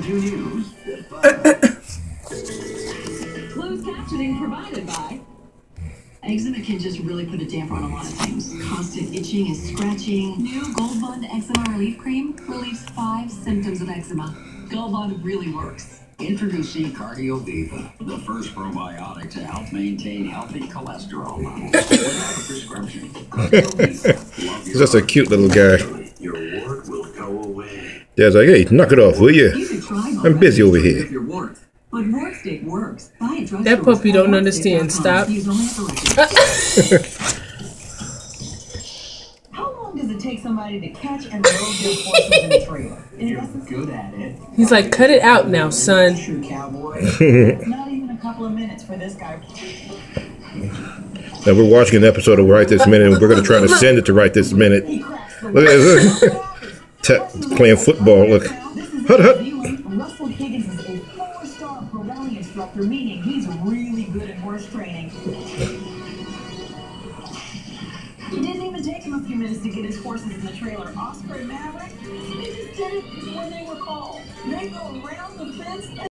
you news. Closed captioning provided by. Eczema can just really put a damper on a lot of things. Constant itching and scratching. New Gold Bond Eczema Relief Cream relieves 5 symptoms of eczema. Gold Bond really works. Introducing CardioViva, the first probiotic to help maintain healthy cholesterol levels without a prescription. He's just a cute little guy. Your wart will go away. Dad's like, hey, knock it off, will you? I'm busy over here. But wart stick works. Buy a drugstore. That puppy don't understand. Stop. How long does it take somebody to catch and load their horses in a trailer? You're good at it. He's like, cut it out now, son. True cowboy. Not even a couple of minutes for this guy. Now we're watching an episode of Right This Minute, and we're going to try to send it to Right This Minute. Look at this. Playing football. Look. Hut, hut. Russell Higgins is a 4-star pro rally instructor, meaning he's really good at horse training. It didn't even take him a few minutes to get his horses in the trailer. Oscar and Maverick, they just did it when they were called. They go around the fence.